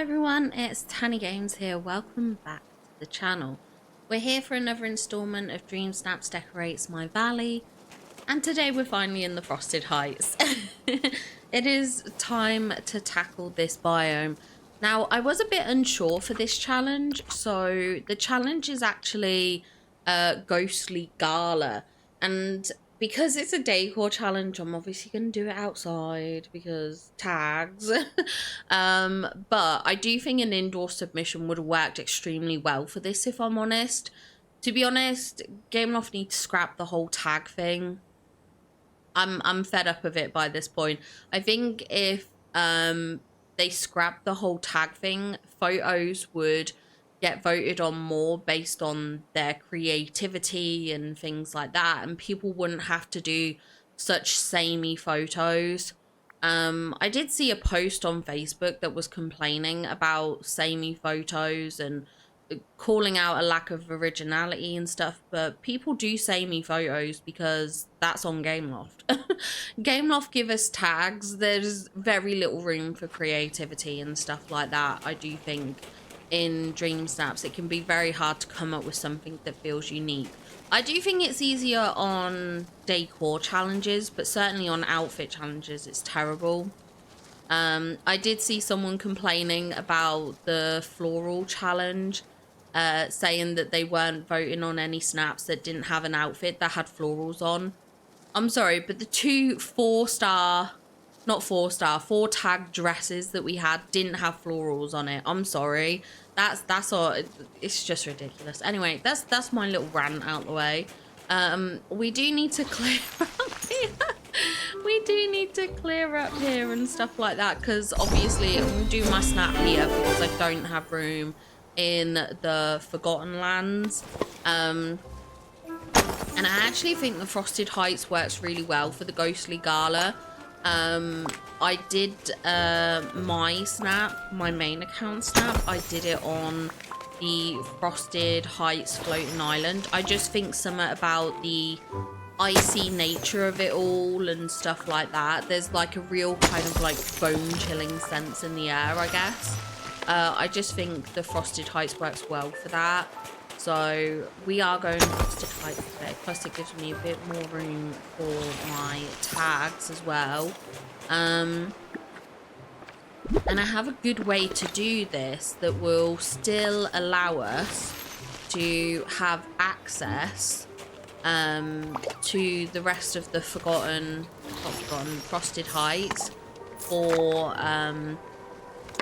everyone, it's Tanny Games here. Welcome back to the channel. We're here for another installment of Dreamsnaps Decorates My Valley, and today we're finally in the Frosted Heights. It is time to tackle this biome. Now, I was a bit unsure for this challenge, so the challenge is actually Ghostly Gala, and because it's a decor challenge, I'm obviously going to do it outside because tags. But I do think an indoor submission would have worked extremely well for this, if I'm honest. To be honest, Gameloft needs to scrap the whole tag thing. I'm fed up of it by this point. I think if they scrap the whole tag thing, photos would get voted on more based on their creativity and things like that, and people wouldn't have to do such samey photos. I did see a post on Facebook that was complaining about samey photos and calling out a lack of originality and stuff, but people do samey photos because that's on Gameloft. Gameloft give us tags. There's very little room for creativity and stuff like that. I do think in Dreamsnaps it can be very hard to come up with something that feels unique. I do think it's easier on decor challenges, but certainly on outfit challenges it's terrible. I did see someone complaining about the floral challenge, saying that they weren't voting on any snaps that didn't have an outfit that had florals on. I'm sorry, but the two four tag dresses that we had didn't have florals on it. I'm sorry. That's all. It's just ridiculous. Anyway, that's my little rant out the way. We do need to clear up here. We do need to clear up here and stuff like that, because obviously I'm gonna do my snap here because I don't have room in the Forgotten Lands. And I actually think the Frosted Heights works really well for the Ghostly Gala. I did my snap, my main account snap, I did it on the Frosted Heights floating island. I just think something about the icy nature of it all and stuff like that. There's like a real kind of like bone chilling sense in the air, I guess. I just think the Frosted Heights works well for that. So we are going Frosted Heights today. Plus it gives me a bit more room for my tags as well. And I have a good way to do this that will still allow us to have access to the rest of the Frosted Heights for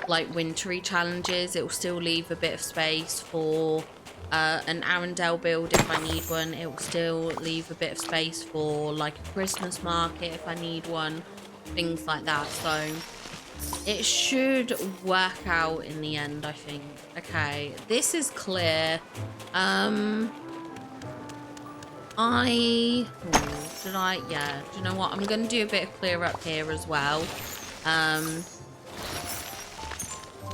like wintry challenges. It will still leave a bit of space for an Arendelle build if I need one. It will still leave a bit of space for like a Christmas market if I need one, things like that. So it should work out in the end, I think. Okay, this is clear. Yeah, do you know what, I'm gonna do a bit of clear up here as well,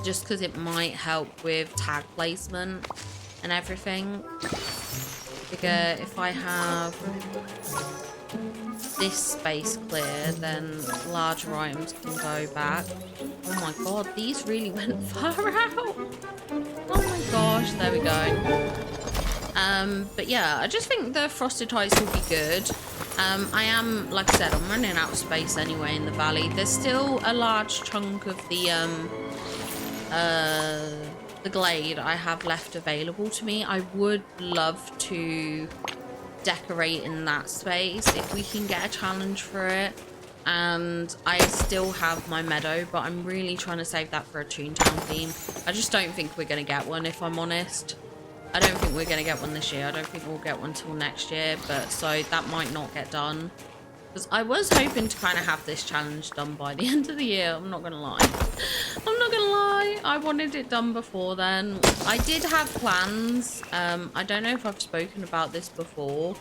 just because it might help with tag placement and everything. Figure if I have this space clear, then larger items can go back. Oh my god, these really went far out. Oh my gosh, there we go. But yeah, I just think the Frosted Heights will be good. I am, like I said, I'm running out of space anyway in the valley. There's still a large chunk of the glade I have left available to me. I would love to decorate in that space if we can get a challenge for it. And I still have my meadow, but I'm really trying to save that for a Toontown theme. I just don't think we're going to get one, if I'm honest. I don't think we're going to get one this year. I don't think we'll get one till next year, but so that might not get done. Because I was hoping to kind of have this challenge done by the end of the year. I'm not going to lie. I'm not going to lie. I wanted it done before then. I did have plans. I don't know if I've spoken about this before,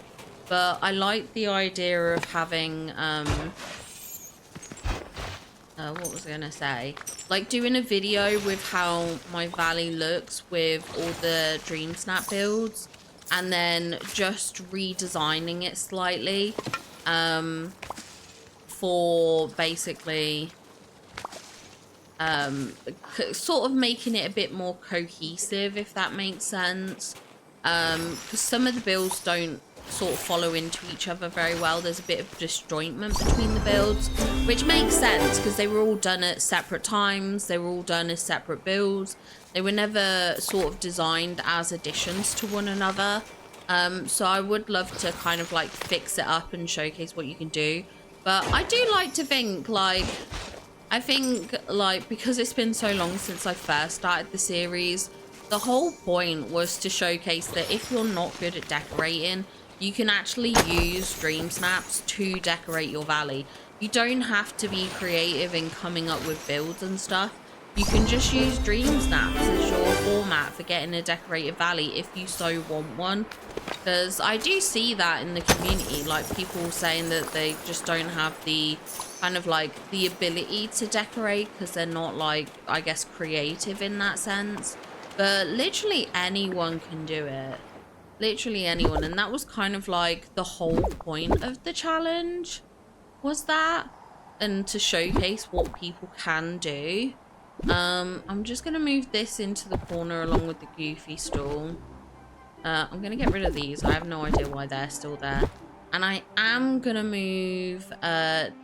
but I like the idea of having... what was I going to say? Like doing a video with how my valley looks with all the Dreamsnap builds, and then just redesigning it slightly for basically sort of making it a bit more cohesive, if that makes sense. Because some of the builds don't sort of follow into each other very well. There's a bit of disjointment between the builds, which makes sense because they were all done at separate times. They were all done as separate builds. They were never sort of designed as additions to one another. So I would love to kind of like fix it up and showcase what you can do. But I do like to think like, I think like because it's been so long since I first started the series, the whole point was to showcase that if you're not good at decorating, you can actually use Dreamsnaps to decorate your valley. You don't have to be creative in coming up with builds and stuff. You can just use Dreamsnaps as your format for getting a decorated valley if you so want one. Because I do see that in the community, like people saying that they just don't have the kind of like the ability to decorate because they're not like, I guess, creative in that sense. But literally anyone can do it. Literally anyone. And that was kind of like the whole point of the challenge, was that. And to showcase what people can do. I'm just going to move this into the corner along with the goofy stool. I'm going to get rid of these. I have no idea why they're still there. And I am going to move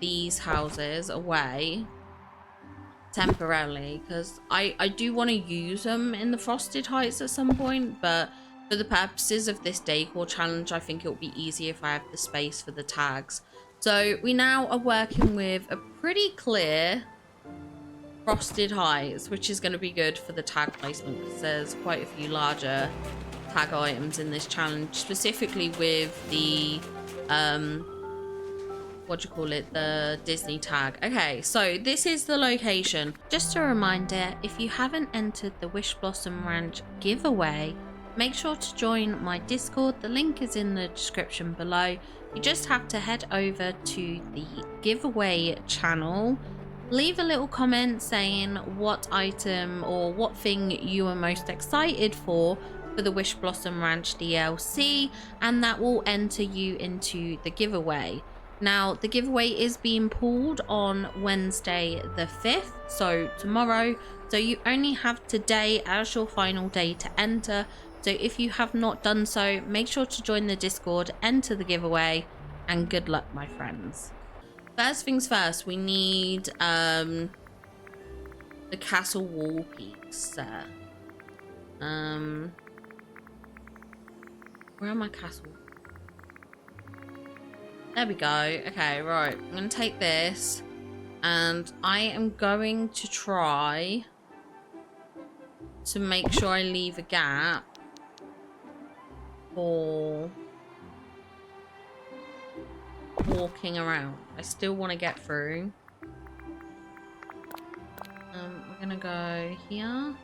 these houses away temporarily because I do want to use them in the Frosted Heights at some point, but for the purposes of this decor challenge, I think it will be easier if I have the space for the tags. So we now are working with a pretty clear Frosted Heights, which is going to be good for the tag placement because there's quite a few larger tag items in this challenge, specifically with the what do you call it, the Disney tag. Okay, so this is the location. Just a reminder, if you haven't entered the Wish Blossom Ranch giveaway, make sure to join my Discord. The link is in the description below. You just have to head over to the giveaway channel, leave a little comment saying what item or what thing you are most excited for the Wish Blossom Ranch DLC, and that will enter you into the giveaway. Now, the giveaway is being pulled on Wednesday the 5th, so tomorrow. So you only have today as your final day to enter. So if you have not done so, make sure to join the Discord, enter the giveaway, and good luck, my friends. First things first, we need the castle wall piece there. Where are my castle? There we go. Okay, right. I'm going to take this and I am going to try to make sure I leave a gap for walking around. I still want to get through. We're going to go here.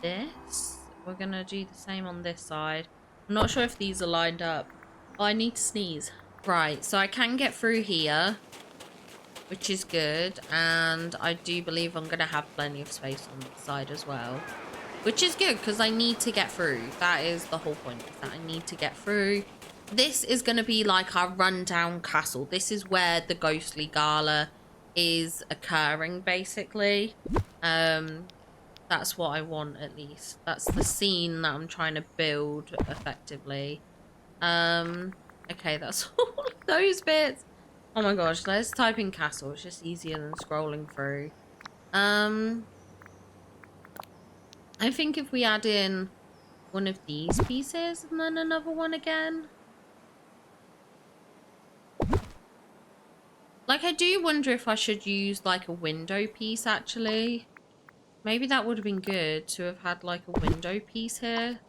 This. We're going to do the same on this side. I'm not sure if these are lined up. Oh, I need to sneeze. Right, so I can get through here, which is good. And I do believe I'm going to have plenty of space on the side as well, which is good because I need to get through. That is the whole point, is that I need to get through. This is going to be like our rundown castle. This is where the ghostly gala is occurring, basically. That's what I want, at least. That's the scene that I'm trying to build effectively. Okay, that's all of those bits. Oh my gosh, let's type in castle. It's just easier than scrolling through. I think if we add in one of these pieces and then another one again. Like, I do wonder if I should use like a window piece actually. Maybe that would have been good to have had like a window piece here.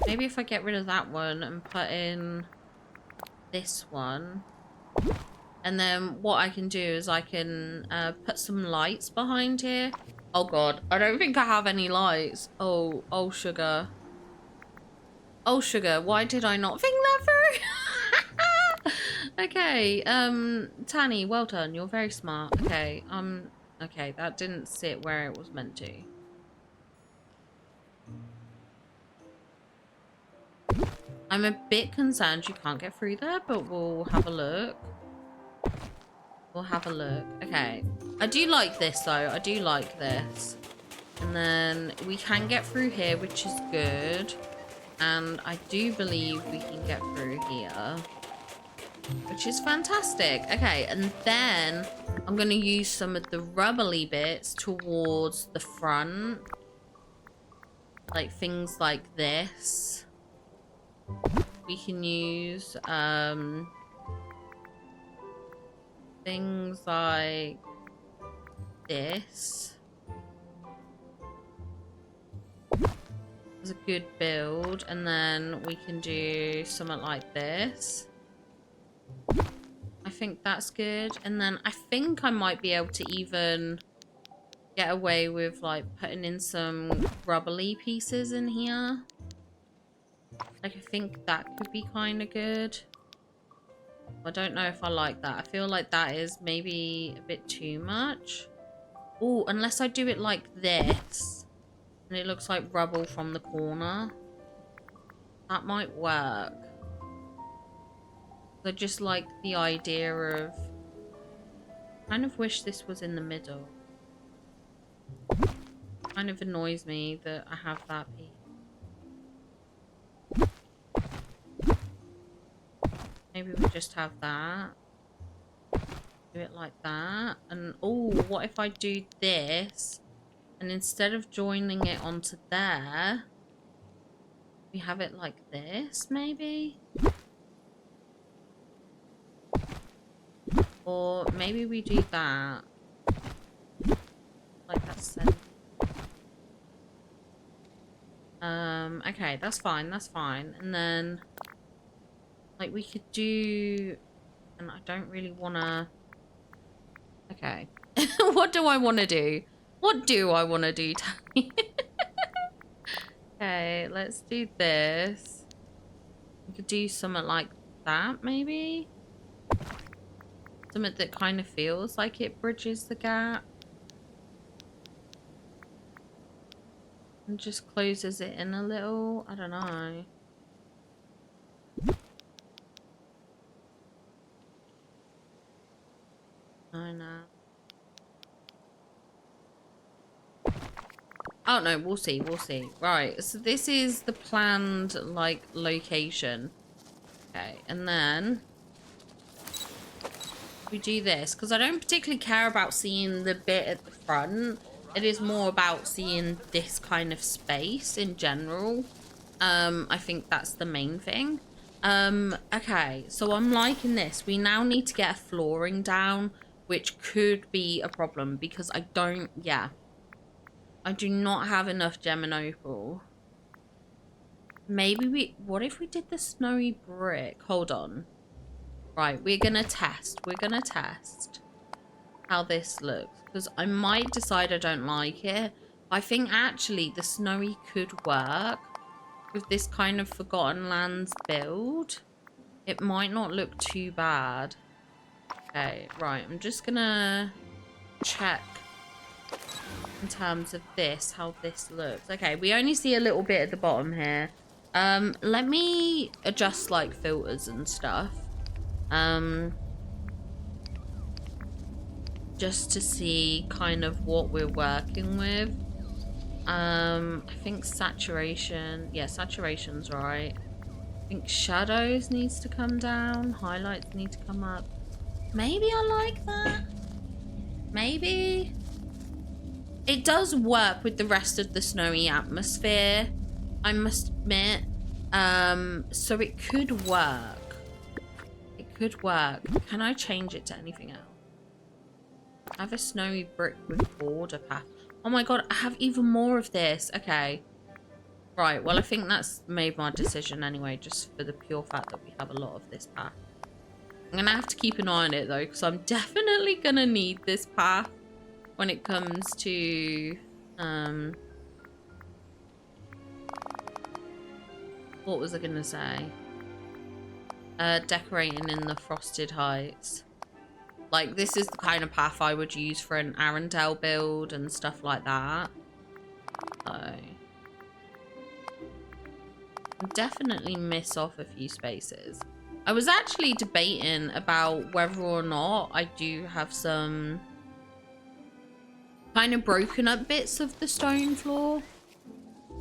Maybe if I get rid of that one and put in this one. And then what I can do is I can put some lights behind here. Oh god, I don't think I have any lights. Oh sugar. Oh sugar, why did I not think that through? Okay, Tanny, well done. You're very smart. Okay, okay, that didn't sit where it was meant to. I'm a bit concerned you can't get through there, but we'll have a look. We'll have a look. Okay. I do like this, though. I do like this. And then we can get through here, which is good. And I do believe we can get through here, which is fantastic. Okay, and then I'm going to use some of the rubbly bits towards the front. Like things like this. We can use things like this. It's a good build. And then we can do something like this. I think that's good. And then I think I might be able to even get away with like putting in some rubbly pieces in here. Like I think that could be kind of good. I don't know if I like that. I feel like that is maybe a bit too much. Oh, unless I do it like this. And it looks like rubble from the corner. That might work. I just like the idea of... kind of wish this was in the middle. Kind of annoys me that I have that piece. Maybe we just have that. Do it like that. And oh, what if I do this? And instead of joining it onto there, we have it like this, maybe? Or maybe we do that. Like that's okay, that's fine, that's fine. And then like we could do, and I don't really wanna, okay. What do I wanna do? What do I wanna do, Tammy? Okay, let's do this. We could do something like that, maybe? Something that kind of feels like it bridges the gap. And just closes it in a little. I don't know. I know. Oh no, we'll see, we'll see. Right, so this is the planned, like, location. Okay, and then we do this, because I don't particularly care about seeing the bit at the front. It is more about seeing this kind of space in general. I think that's the main thing. Okay, so I'm liking this. We now need to get a flooring down, which could be a problem, because I don't, yeah. I do not have enough gem and opal. Maybe we... what if we did the snowy brick? Hold on. Right, we're gonna test. We're gonna test how this looks. Because I might decide I don't like it. I think actually the snowy could work with this kind of Forgotten Lands build. It might not look too bad. Okay, right. I'm just gonna check in terms of this, how this looks. Okay, we only see a little bit at the bottom here. Let me adjust like filters and stuff. Just to see kind of what we're working with. I think saturation, yeah, saturation's right. I think shadows needs to come down, highlights need to come up. Maybe I like that. Maybe. It does work with the rest of the snowy atmosphere, I must admit. So it could work. It could work. Can I change it to anything else? I have a snowy brick with border path. Oh my god, I have even more of this. Okay. Right, well I think that's made my decision anyway, just for the pure fact that we have a lot of this path. I'm gonna have to keep an eye on it though, because I'm definitely gonna need this path when it comes to what was I gonna say? Decorating in the Frosted Heights. Like, this is the kind of path I would use for an Arendelle build and stuff like that. So I'll definitely miss off a few spaces. I was actually debating about whether or not I do have some kind of broken up bits of the stone floor,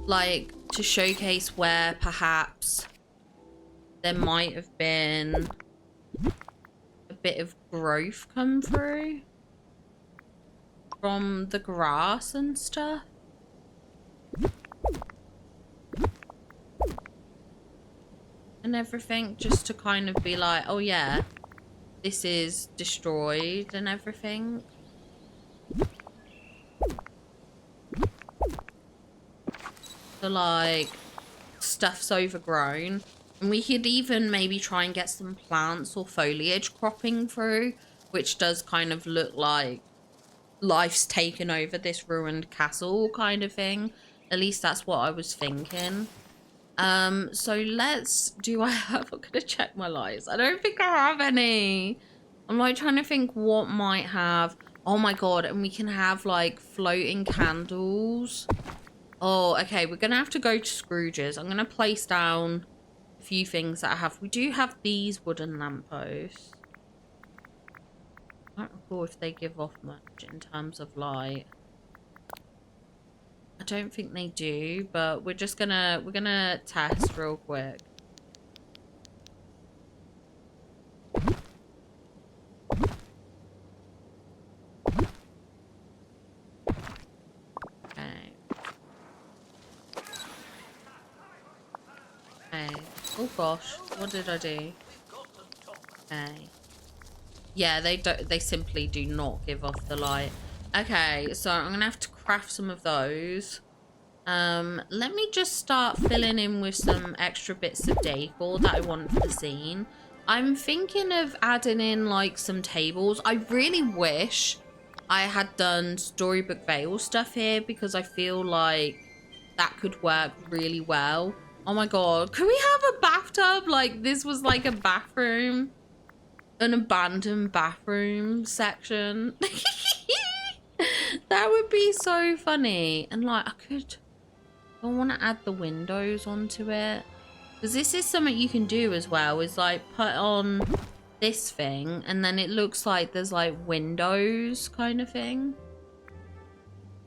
like to showcase where perhaps there might have been a bit of growth come through from the grass and stuff. And everything, just to kind of be like, oh yeah, this is destroyed and everything. So like, stuff's overgrown. And we could even maybe try and get some plants or foliage cropping through, which does kind of look like life's taken over this ruined castle kind of thing. At least that's what I was thinking. So let's do I have I'm gonna check my lights. I don't think I have any. I'm like trying to think what might have. Oh my god, and we can have like floating candles. Oh, okay, we're gonna have to go to Scrooge's. I'm gonna place down a few things that I have. We do have these wooden lampposts. I don't recall if they give off much in terms of light. I don't think they do, but we're gonna test real quick. Okay. Okay. Oh gosh, what did I do? Okay. Yeah, they simply do not give off the light. Okay, so I'm gonna have to craft some of those. Let me just start filling in with some extra bits of decor that I want for the scene. I'm thinking of adding in like some tables. I really wish I had done storybook veil stuff here because I feel like that could work really well. Oh my god, could we have a bathtub? Like this was like a bathroom. An abandoned bathroom section. That would be so funny. And like I want to add the windows onto it, because this is something you can do as well, is like put on this thing and then it looks like there's like windows kind of thing.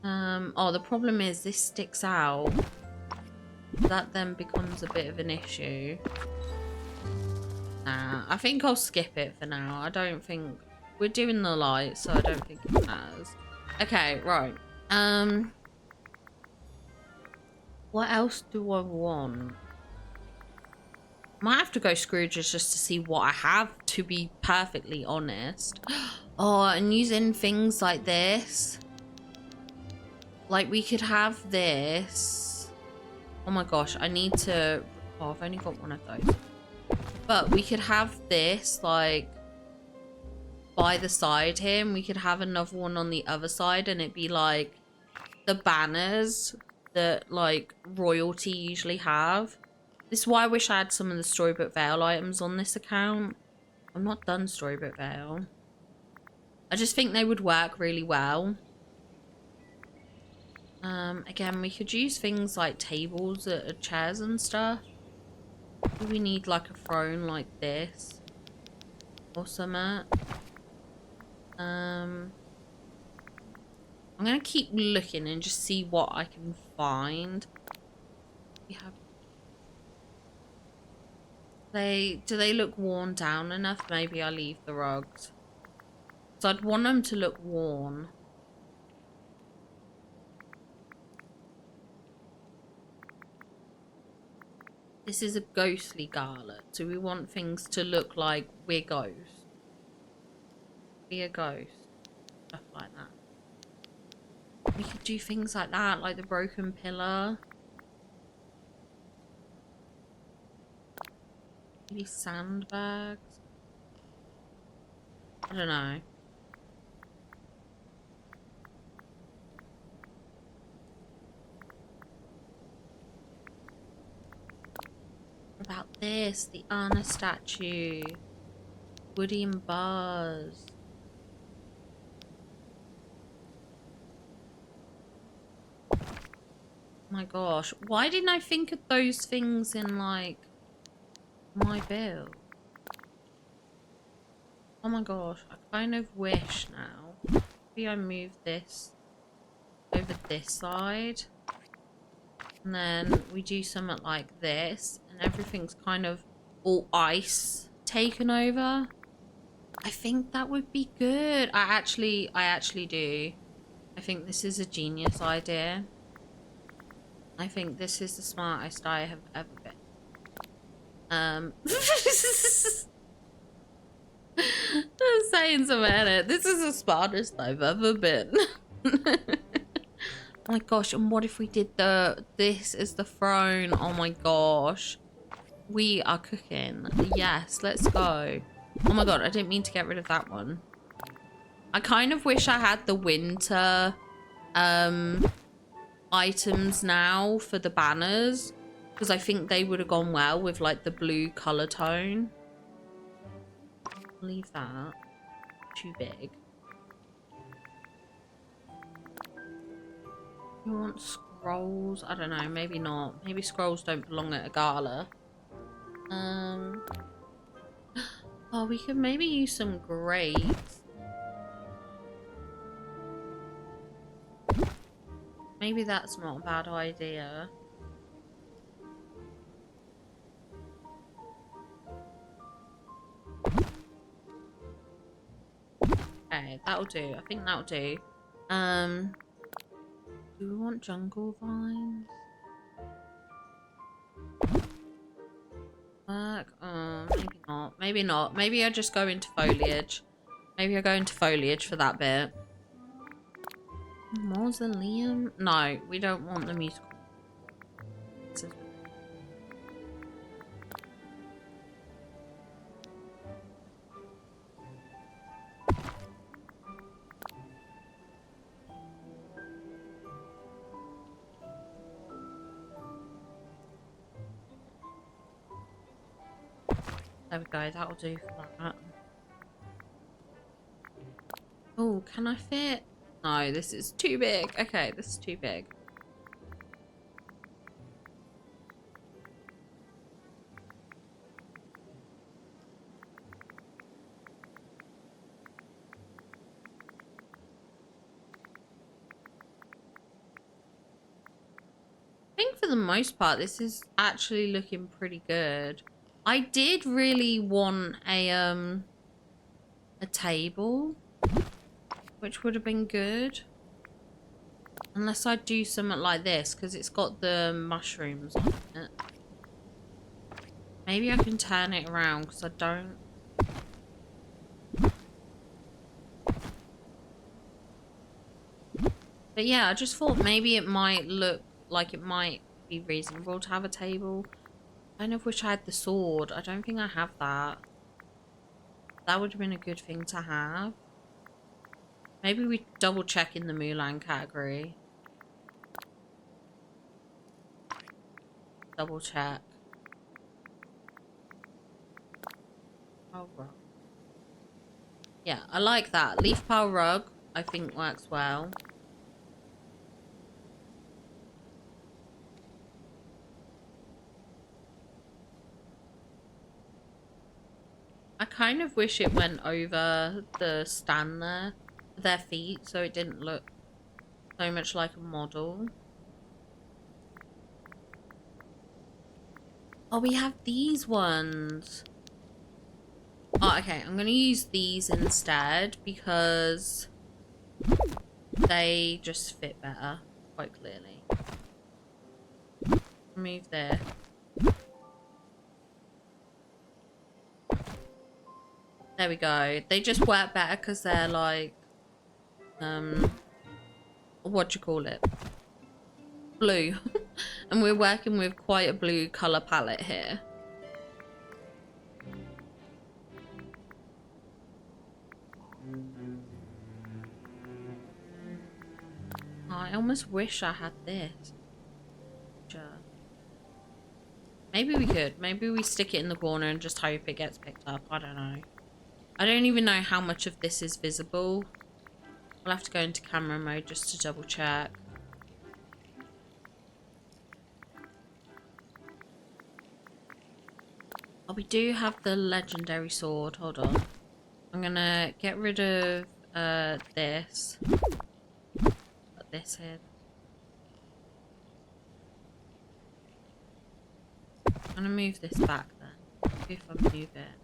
Oh, the problem is this sticks out. That then becomes a bit of an issue. Nah, I think I'll skip it for now. I don't think we're doing the light, so I don't think it matters. Okay, right. What else do I want? Might have to go Scrooge's just to see what I have, to be perfectly honest. Oh, and using things like this. Like we could have this. Oh my gosh, I need to... Oh, I've only got one of those. But we could have this, like, by the side here. And we could have another one on the other side. And it'd be, like, the banners that, like, royalty usually have. This is why I wish I had some of the Storybook Veil items on this account. I'm not done Storybook Veil. I just think they would work really well. Again, we could use things like tables, chairs and stuff. We need like a throne like this or something. I'm gonna keep looking and just see what I can find. We have... do they look worn down enough? Maybe I'll leave the rugs. So I'd want them to look worn. This is a ghostly gala, so we want things to look like we're ghosts. Be a ghost. Stuff like that. We could do things like that, like the broken pillar. Maybe sandbags. I don't know. What about this? The Anna statue. Woody and Buzz. Oh my gosh. Why didn't I think of those things in, like, my build? Oh my gosh, I kind of wish now. Maybe I move this over this side. And then we do something like this. And everything's kind of all ice taken over. I think that would be good. I actually do. I think this is a genius idea. I think this is the smartest I have ever been. I'm saying some edit. This is the smartest I've ever been. Oh my gosh, and what if we did this is the throne? Oh my gosh. We are cooking. Yes, let's go. Oh my god, I didn't mean to get rid of that one. I kind of wish I had the winter items now for the banners, because I think they would have gone well with like the blue color tone. Leave that. Too big. You want scrolls? I don't know, maybe not. Maybe scrolls don't belong at a gala. Oh, we could maybe use some grapes. Maybe that's not a bad idea. Okay, that'll do. I think that'll do. Do we want jungle vines? Maybe not. Maybe not. Maybe I just go into foliage. Maybe I go into foliage for that bit. Mausoleum? No, we don't want the musical. There we go, that'll do for that. Oh, can I fit? No, this is too big. Okay, this is too big. I think for the most part, this is actually looking pretty good. I did really want a table, which would have been good. Unless I do something like this, because it's got the mushrooms on it. Maybe I can turn it around, because I don't... But yeah, I just thought maybe it might look like it might be reasonable to have a table. I kind of wish I had the sword. I don't think I have that. That would have been a good thing to have. Maybe we double check in the Mulan category. Double check. Oh, rug. Yeah, I like that. Leaf pile rug, I think works well. I kind of wish it went over the stand there, their feet, so it didn't look so much like a model. Oh, we have these ones. Oh, okay, I'm gonna use these instead because they just fit better, quite clearly. Remove there. There we go. They just work better because they're like, what do you call it? Blue. And we're working with quite a blue colour palette here. Oh, I almost wish I had this. Maybe we could. Maybe we stick it in the corner and just hope it gets picked up. I don't know. I don't even know how much of this is visible. I'll have to go into camera mode just to double check. Oh, we do have the legendary sword. Hold on. I'm I'm gonna get rid of this. Put this in. I'm gonna move this back then. See if I move it.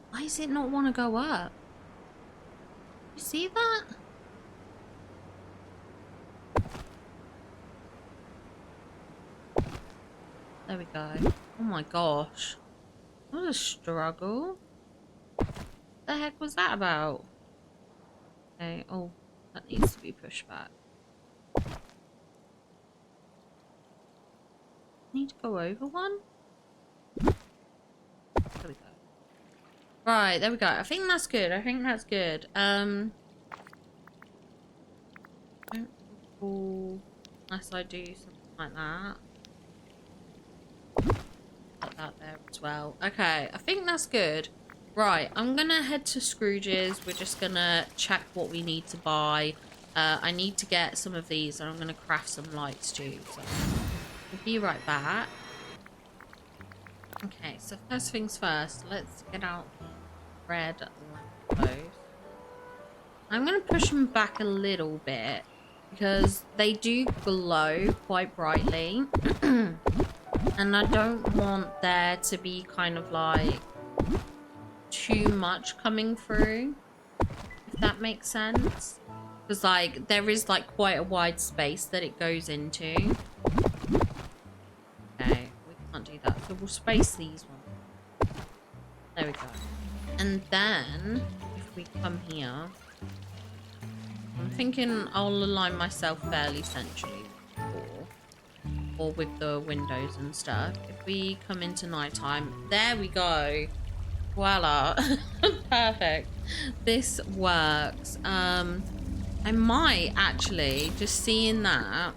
Why does it not want to go up? You see that? There we go. Oh my gosh. What a struggle. What the heck was that about? Okay, oh, that needs to be pushed back. Need to go over one? There we go. Right, there we go. I think that's good. I think that's good. Don't recall unless I do something like that. Put that there as well. Okay, I think that's good. Right, I'm gonna head to Scrooge's. We're just gonna check what we need to buy. I need to get some of these and I'm gonna craft some lights too. So we'll be right back. Okay, so first things first, let's get out red lamppost. I'm gonna push them back a little bit because they do glow quite brightly. And I don't want there to be kind of like too much coming through, if that makes sense. Because like there is like quite a wide space that it goes into. Okay, we can't do that. So we'll space these ones. There we go. And then if we come here, I'm thinking I'll align myself fairly centrally or with the windows and stuff. If we come into nighttime, there we go. Voila. Perfect. This works. I might actually, just seeing that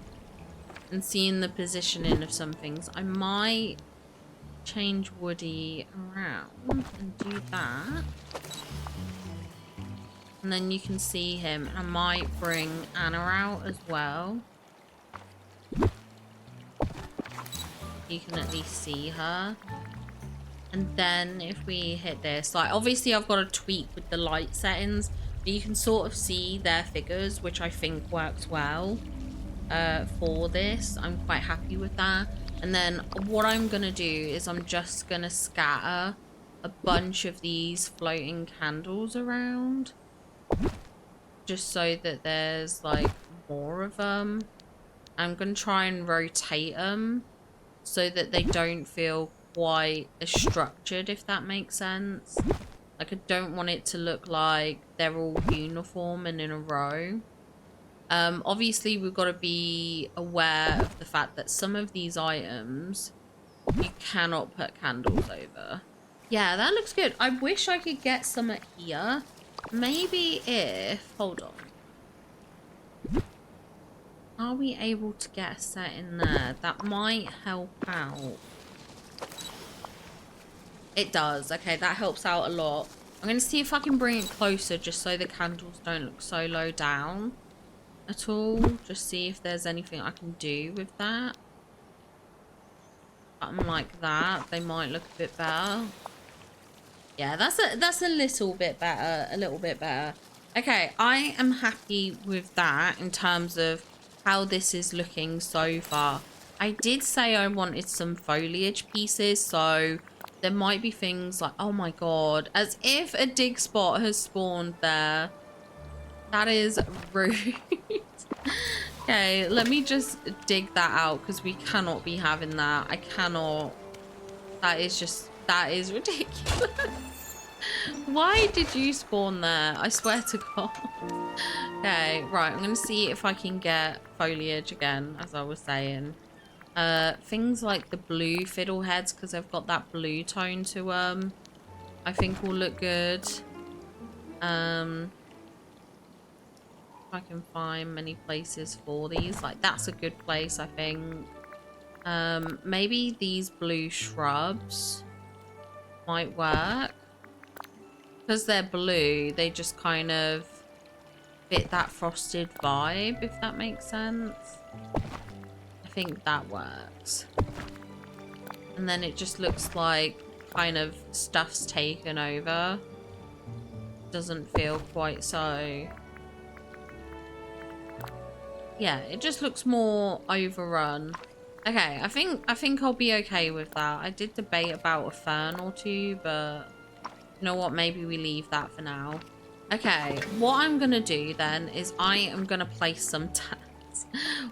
and seeing the positioning of some things, I might change Woody around and do that. And then you can see him. I might bring Anna out as well. You can at least see her. And then if we hit this, like obviously I've got to tweak with the light settings, but you can sort of see their figures, which I think works well for this. I'm quite happy with that. And then what I'm gonna do is I'm just gonna scatter a bunch of these floating candles around, just so that there's like more of them. I'm gonna try and rotate them so that they don't feel quite as structured, if that makes sense. Like I don't want it to look like they're all uniform and in a row. Obviously we've got to be aware of the fact that some of these items you cannot put candles over. Yeah, that looks good. I wish I could get some at here. Maybe if, hold on, are we able to get a set in there? That might help out. It does. Okay, that helps out a lot. I'm going to see if I can bring it closer just so the candles don't look so low down at all. Just see if there's anything I can do with that. Something like that. They might look a bit better. Yeah, that's a little bit better. A little bit better. Okay, I am happy with that in terms of how this is looking so far. I did say I wanted some foliage pieces, so there might be things like, oh my god, as if a dig spot has spawned there. That is rude. Okay, let me just dig that out because we cannot be having that. I cannot. That is ridiculous. Why did you spawn there? I swear to God. Okay, right, I'm going to see if I can get foliage again, as I was saying. Things like the blue fiddleheads, because they've got that blue tone to them, I think will look good. If I can find many places for these, like that's a good place, I think. Maybe these blue shrubs might work. Because they're blue, they just kind of fit that frosted vibe, if that makes sense. I think that works. And then it just looks like kind of stuff's taken over. Doesn't feel quite so... Yeah, it just looks more overrun. Okay, I think I'll be okay with that. I did debate about a fern or two, but you know what? Maybe we leave that for now. Okay, what I'm gonna do then is I am gonna place some tags.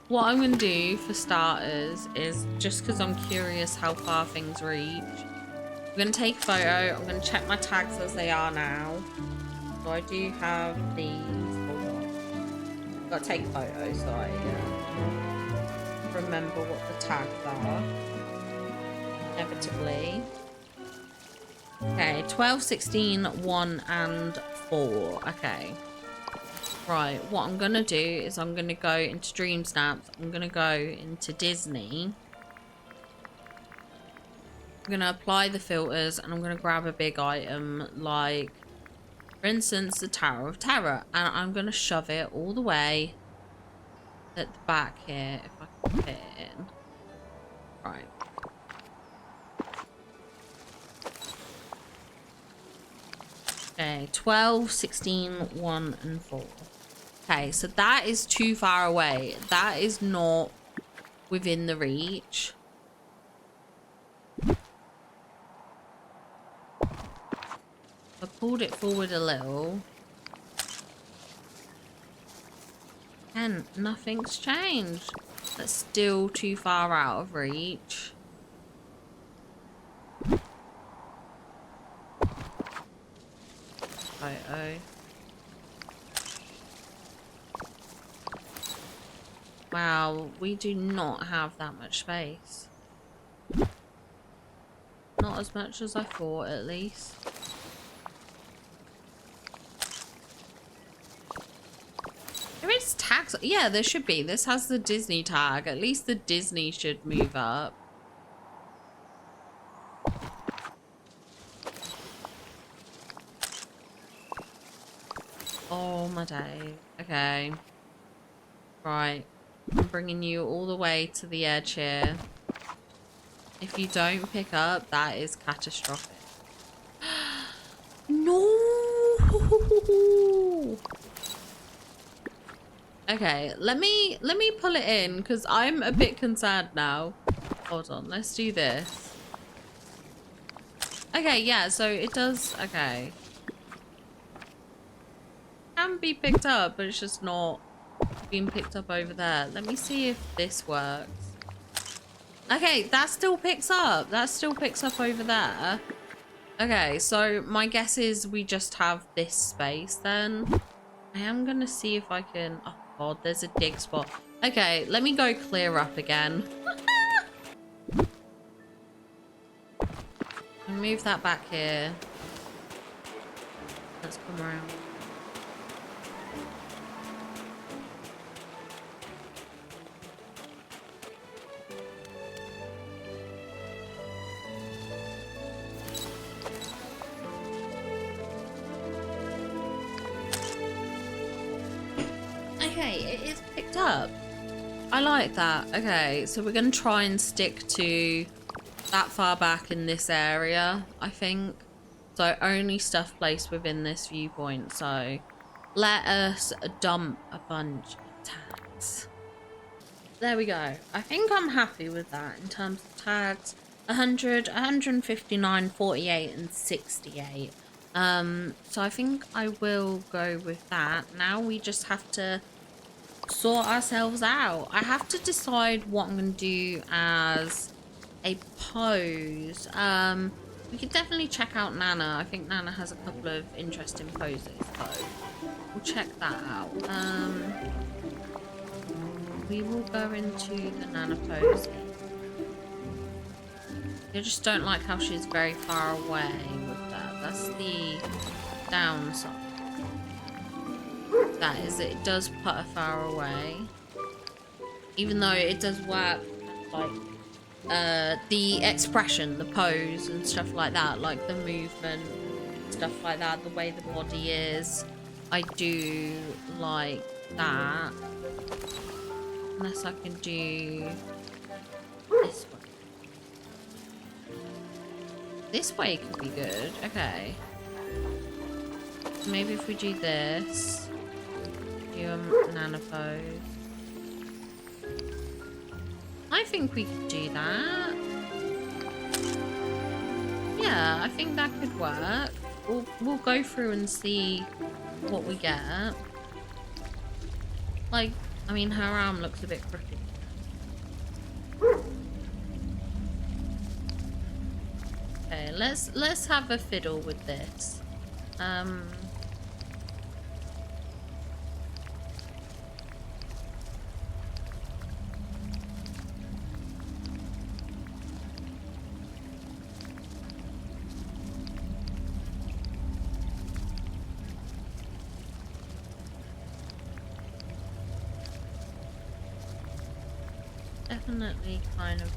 What I'm gonna do for starters is, just because I'm curious how far things reach, I'm gonna take a photo. I'm gonna check my tags as they are now. So I do have these. Hold on. I've got to take a photo so I remember what the tags are. Inevitably. Okay, 12, 16, 1 and 4. Okay. Right, what I'm going to do is I'm going to go into Dreamsnaps. I'm going to go into Disney. I'm going to apply the filters and I'm going to grab a big item like, for instance, the Tower of Terror. And I'm going to shove it all the way at the back here if I can fit it in. Right. Okay, 12, 16, 1 and 4. Okay, so that is too far away. That is not within the reach. I pulled it forward a little. And nothing's changed. That's still too far out of reach. Photo. Wow, we do not have that much space. Not as much as I thought, at least. There is tags. Yeah, there should be. This has the Disney tag. At least the Disney should move up. Oh my day. Okay. Right. I'm bringing you all the way to the edge here. If you don't pick up, that is catastrophic. No! Okay, let me pull it in because I'm a bit concerned now. Hold on, let's do this. Okay, yeah, so it does. Okay. Can be picked up, but it's just not being picked up over there. Let me see if this works. Okay, that still picks up. That still picks up over there. Okay, so my guess is we just have this space then. I am gonna see if I can... Oh god, there's a dig spot. Okay, let me go clear up again. Move that back here. Let's come around. Okay, it is picked up. I like that. Okay, so we're going to try and stick to that far back in this area, I think. So only stuff placed within this viewpoint. So let us dump a bunch of tags. There we go. I think I'm happy with that in terms of tags. 100, 159, 48 and 68. So I think I will go with that. Now we just have to sort ourselves out. I have to decide what I'm going to do as a pose. We could definitely check out Nana. I think Nana has a couple of interesting poses, so we'll check that out. We will go into the Nana pose. I just don't like how she's very far away with that. That's the downside. That is, it does put her far away. Even though it does work, like, the expression, the pose and stuff like that, like the movement, stuff like that, the way the body is. I do like that. Unless I can do this one. This way could be good. Okay. So maybe if we do this, do a banana pose. I think we could do that. Yeah, I think that could work. We'll go through and see what we get. Like, I mean, her arm looks a bit crooked. Okay, let's have a fiddle with this. Definitely kind of.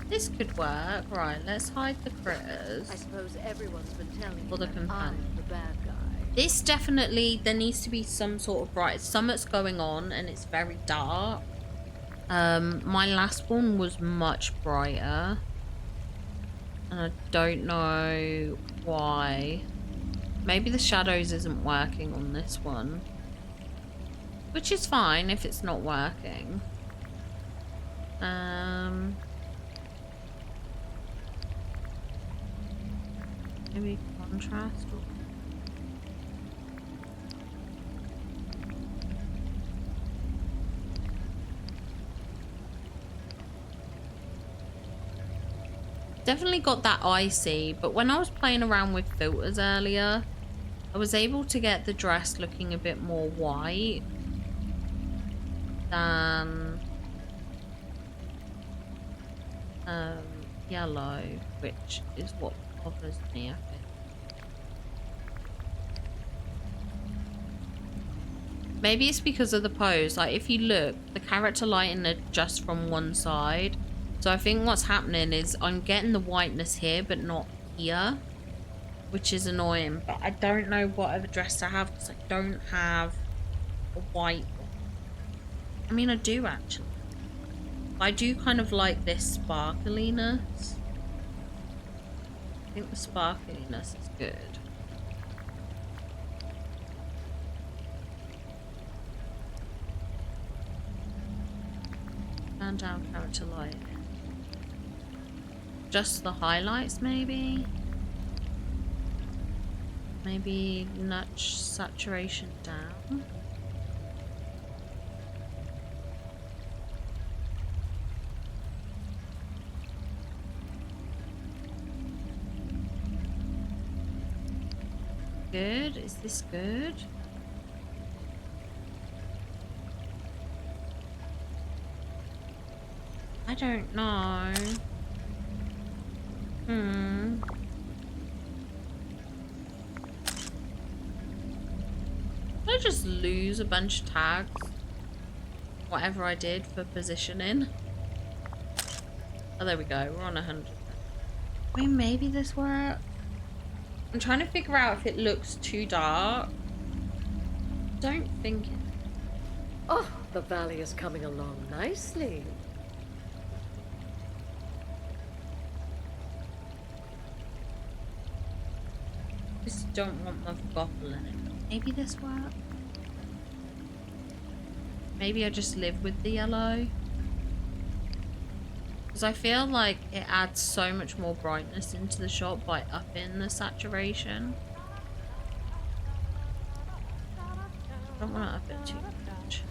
This could work. Right, let's hide the critters. I suppose everyone's been telling Or the you that companion. I'm the bad guy. This definitely, there needs to be some sort of bright. Something's going on and it's very dark. My last one was much brighter. And I don't know why. Maybe the shadows isn't working on this one. Which is fine if it's not working. Maybe contrast or... Definitely got that icy, but when I was playing around with filters earlier, I was able to get the dress looking a bit more white than yellow, which is what bothers me, I think. Maybe it's because of the pose. Like, if you look, the character lighting are just from one side. So I think what's happening is I'm getting the whiteness here, but not here, which is annoying. But I don't know what other dress to have because I don't have a white one. I mean, I do actually. I do kind of like this sparkliness. I think the sparkliness is good. Turn down character light. Just the highlights, maybe? Maybe nudge saturation down. Good. Is this good? I don't know. Did I just lose a bunch of tags? Whatever I did for positioning. Oh, there we go. We're on 100. I mean, maybe this works. I'm trying to figure out if it looks too dark. Don't think it. Oh, the valley is coming along nicely. Just don't want my gobble in it. Maybe this works. Maybe I just live with the yellow. Because I feel like it adds so much more brightness into the shot by upping the saturation. I don't want to up it too much.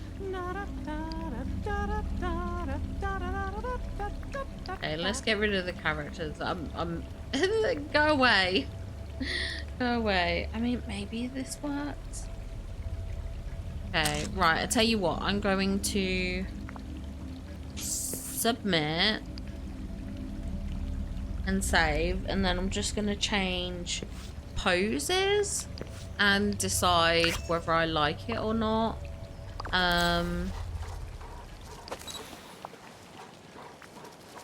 Okay, let's get rid of the characters. I'm go away. Go away. I mean, maybe this works. Okay, right. I tell you what. I'm going to submit and save, and then I'm just going to change poses and decide whether I like it or not.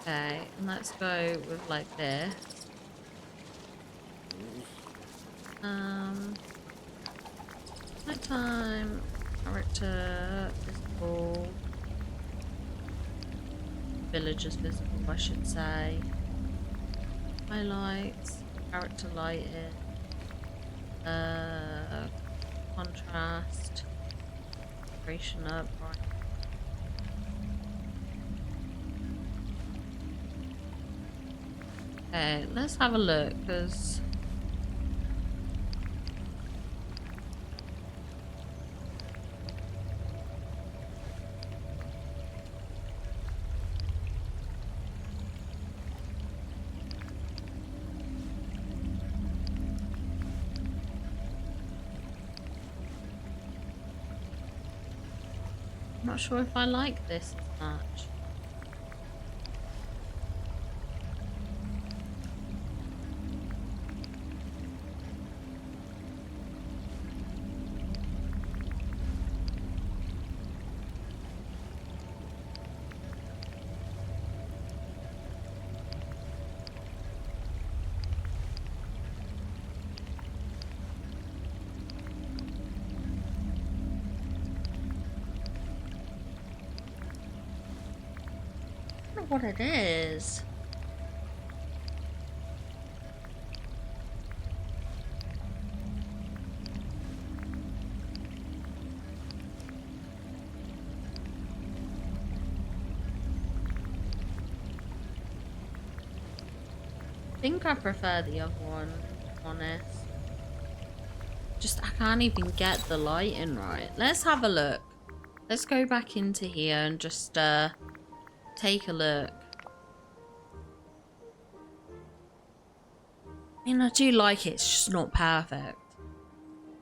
Okay, Okay, and let's go with like this. Nighttime, character, visible, villagers visible, I should say. Highlights, character lighting, contrast, duration up, right. Okay, let's have a look, because I'm not sure if I like this as much. I don't know what it is. I think I prefer the other one, to be honest. Just, I can't even get the lighting right. Let's have a look. Let's go back into here and just take a look. I mean, I do like it, it's just not perfect.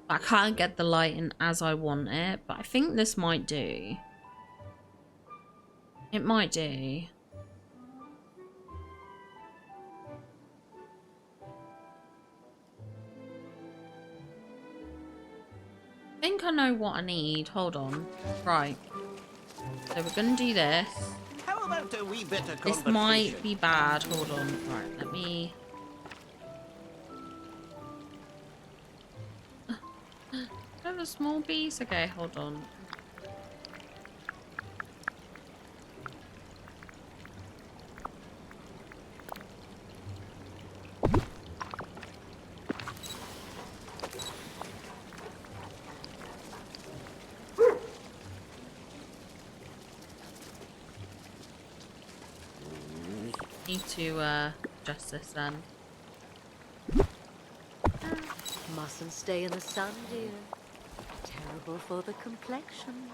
I can't get the lighting as I want it, but I think this might do. It might do. I think I know what I need. Hold on. Right. So we're gonna do this. How about a wee bit of This might be bad. Hold on. Right, let me... I have a small piece? Okay, hold on. Need to adjust this then. Mustn't stay in the sun, dear. Terrible for the complexion.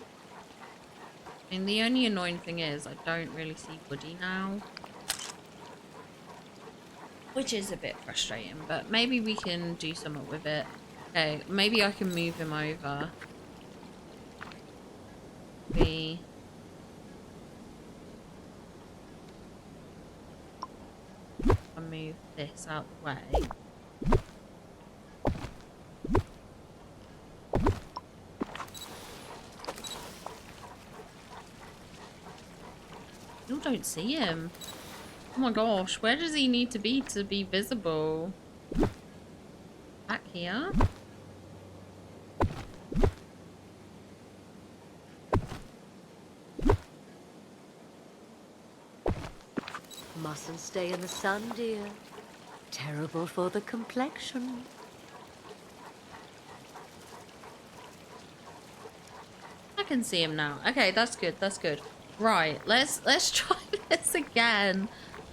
I mean, the only annoying thing is I don't really see Woody now. Which is a bit frustrating, but maybe we can do something with it. Okay, maybe I can move him over. I'll move this out the way. Still don't see him. Oh my gosh, where does he need to be visible? Back here? Mustn't stay in the sun, dear. Terrible for the complexion. I can see him now. Okay, that's good. That's good. Right, let's try this again.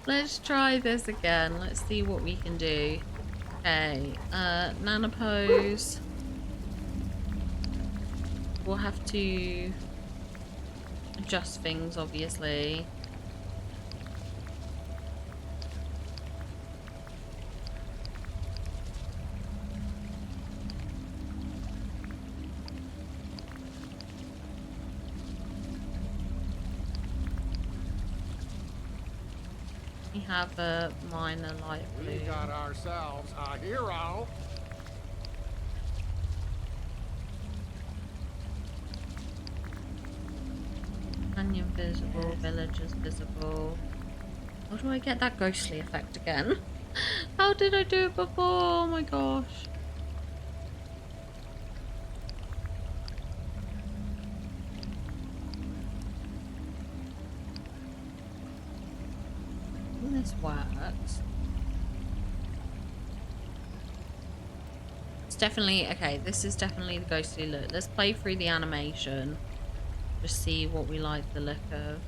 Let's try this again. Let's see what we can do. Okay, nanopose. We'll have to adjust things, obviously. We have a minor light blue. We got ourselves a hero. Canyon visible, villagers visible. How do I get that ghostly effect again? How did I do it before? Oh my gosh. I think this works. It's definitely, okay, this is definitely the ghostly look. Let's play through the animation. Just see what we like the look of.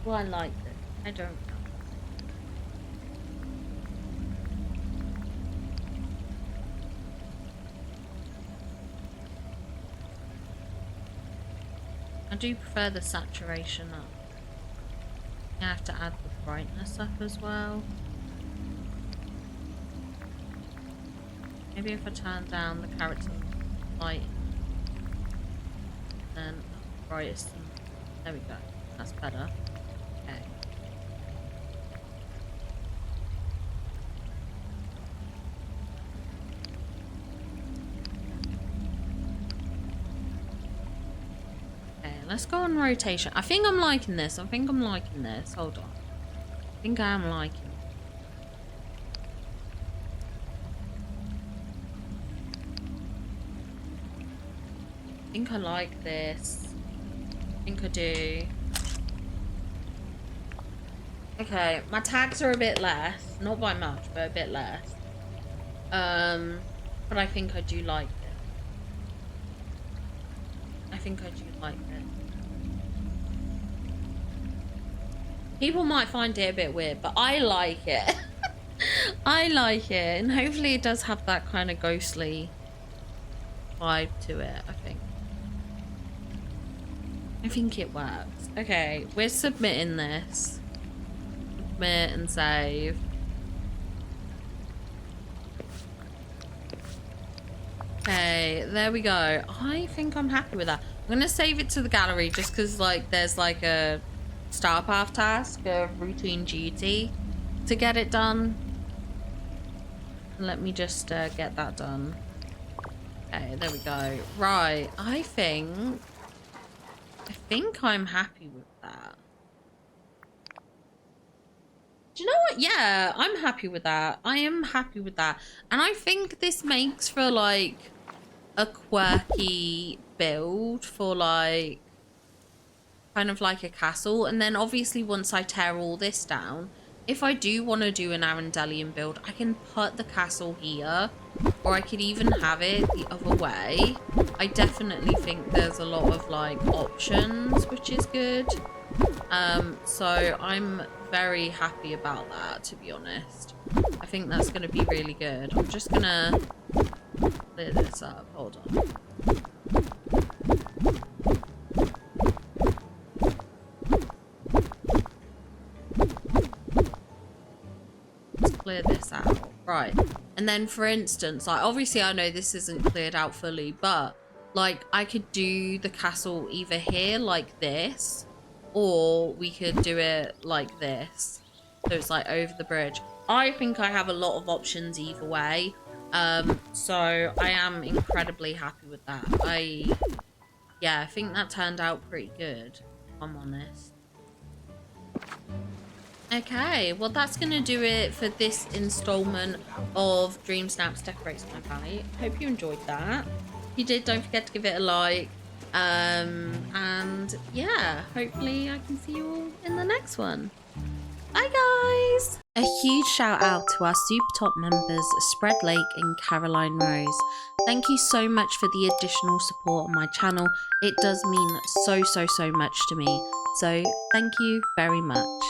Well, I like it. I don't know. I do prefer the saturation up. I have to add the brightness up as well. Maybe if I turn down the character light, then brightest. There we go. That's better. Okay. Okay, let's go on rotation. I think I'm liking this. I think I'm liking this. Hold on. I think I am liking it. I think I like this. I think I do. Okay, my tags are a bit less. Not by much, but a bit less. But I think I do like it. I think I do like it. People might find it a bit weird, but I like it. I like it. And hopefully it does have that kind of ghostly vibe to it, I think. I think it works. Okay, we're submitting this. Submit and save. Okay, there we go. I think I'm happy with that. I'm gonna save it to the gallery just because like there's like a star path task, a routine duty to get it done. Let me just get that done. Okay, there we go. Right, I think I'm happy with that. Do you know what? Yeah, I'm happy with that. I am happy with that. And I think this makes for like a quirky build for like kind of like a castle. And then obviously once I tear all this down, if I do want to do an Arendelian build, I can put the castle here, or I could even have it the other way. I definitely think there's a lot of like options, which is good. So I'm very happy about that, to be honest. I think that's going to be really good. I'm just going to clear this up. Hold on. Let's clear this out. Right. And then, for instance, like, obviously I know this isn't cleared out fully, but like I could do the castle either here like this, or we could do it like this. So it's like over the bridge. I think I have a lot of options either way. So I am incredibly happy with that. Yeah, I think that turned out pretty good, if I'm honest. Okay, well that's going to do it for this installment of Dreamsnaps Decorates My Valley. Hope you enjoyed that. If you did, don't forget to give it a like. And yeah, hopefully I can see you all in the next one. Bye guys! A huge shout out to our super top members Spread Lake and Caroline Rose. Thank you so much for the additional support on my channel. It does mean so much to me. So thank you very much.